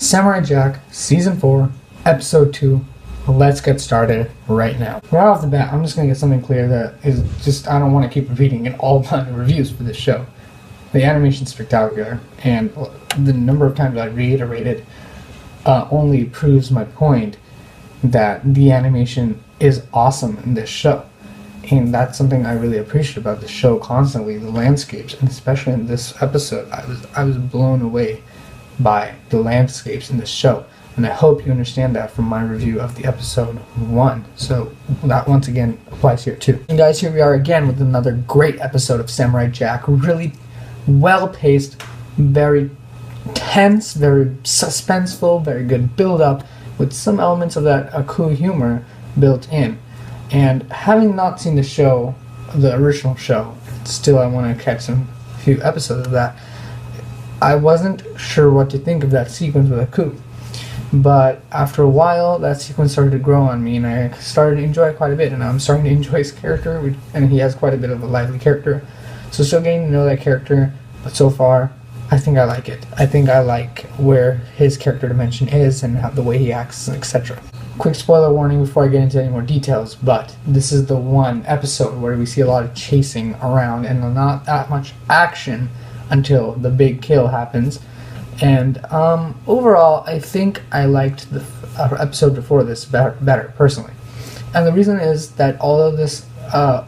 Samurai Jack, Season 4, Episode 2. Let's get started right now. Right off the bat, I'm just going to get something clear that is just, I don't want to keep repeating in all my reviews for this show. The animation's spectacular, and the number of times I reiterated only proves my point that the animation is awesome in this show. And that's something I really appreciate about the show constantly, the landscapes, and especially in this episode, I was blown away by the landscapes in this show. And I hope you understand that from my review of the episode 1. So that once again applies here too. And guys, here we are again with another great episode of Samurai Jack. Really well-paced, very tense, very suspenseful, very good build-up, with some elements of that Aku humor built in. And having not seen the show, the original show, still I want to catch a few episodes of that, I wasn't sure what to think of that sequence with Aku. But after a while, that sequence started to grow on me, and I started to enjoy it quite a bit, and I'm starting to enjoy his character, and he has quite a bit of a lively character. So still getting to know that character, but so far, I think I like it. I think I like where his character dimension is, and how, the way he acts, etc. Quick spoiler warning before I get into any more details, but this is the one episode where we see a lot of chasing around, and not that much action until the big kill happens. And overall, I think I liked the episode before this better, personally. And the reason is that although this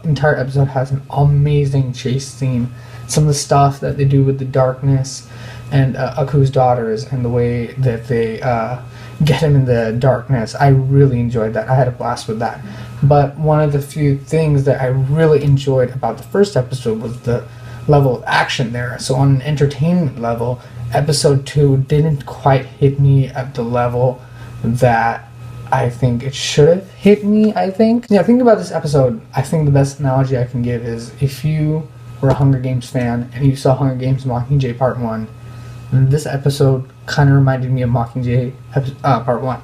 entire episode has an amazing chase scene, some of the stuff that they do with the darkness and Aku's daughters and the way that they get him in the darkness, I really enjoyed that. I had a blast with that. But one of the few things that I really enjoyed about the first episode was the level of action there. So on an entertainment level, episode 2 didn't quite hit me at the level that I think it should have hit me, I think. Yeah, think about this episode. I think the best analogy I can give is if you were a Hunger Games fan and you saw Hunger Games Mockingjay Part 1, this episode kind of reminded me of Mockingjay Part 1.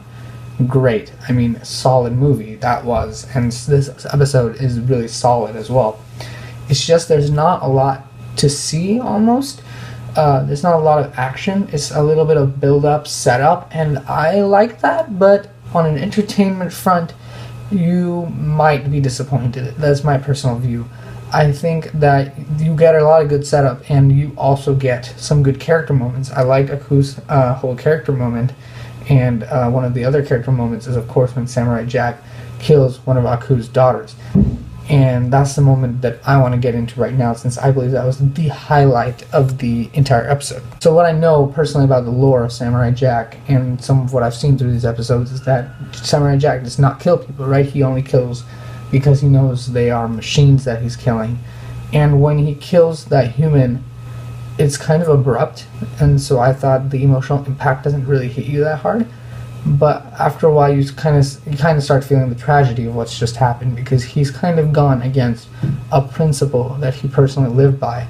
Great. I mean, solid movie that was. And this episode is really solid as well. It's just there's not a lot to see almost. There's not a lot of action. It's a little bit of build-up, setup, and I like that, but on an entertainment front, you might be disappointed. That's my personal view. I think that you get a lot of good setup, and you also get some good character moments. I like Aku's whole character moment, and one of the other character moments is, of course, when Samurai Jack kills one of Aku's daughters. And that's the moment that I want to get into right now, since I believe that was the highlight of the entire episode. So what I know personally about the lore of Samurai Jack, and some of what I've seen through these episodes, is that Samurai Jack does not kill people, right? He only kills because he knows they are machines that he's killing. And when he kills that human, it's kind of abrupt, and so I thought the emotional impact doesn't really hit you that hard. But after a while, you kind of start feeling the tragedy of what's just happened, because he's kind of gone against a principle that he personally lived by,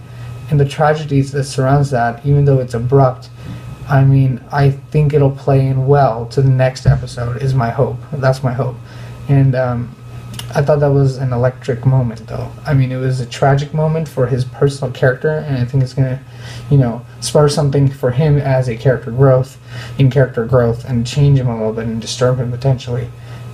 and the tragedies that surrounds that, even though it's abrupt, I mean, I think it'll play in well to the next episode, is my hope. That's my hope. And I thought that was an electric moment, though. I mean, it was a tragic moment for his personal character, and I think it's gonna, spur something for him as a character growth, and change him a little bit and disturb him potentially.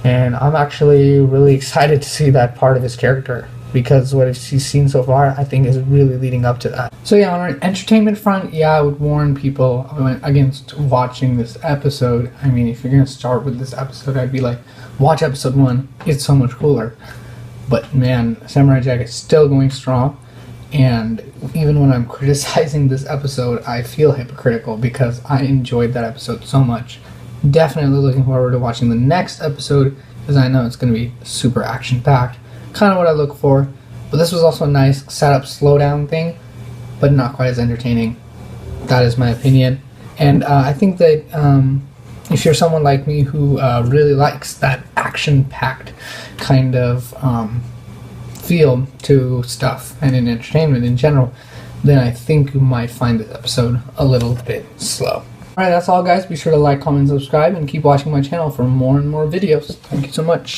And I'm actually really excited to see that part of his character, because what he's seen so far, I think, is really leading up to that. So yeah, on an entertainment front, yeah, I would warn people against watching this episode. I mean, if you're gonna start with this episode, I'd be like, watch episode 1, it's so much cooler. But man, Samurai Jack is still going strong, and even when I'm criticizing this episode, I feel hypocritical because I enjoyed that episode so much. Definitely looking forward to watching the next episode, because I know it's going to be super action-packed. Kind of what I look for. But this was also a nice setup, slowdown thing, but not quite as entertaining. That is my opinion. And I think that if you're someone like me who really likes that action-packed kind of feel to stuff and in entertainment in general, then I think you might find this episode a little bit slow. Alright, that's all guys. Be sure to like, comment, subscribe, and keep watching my channel for more and more videos. Thank you so much.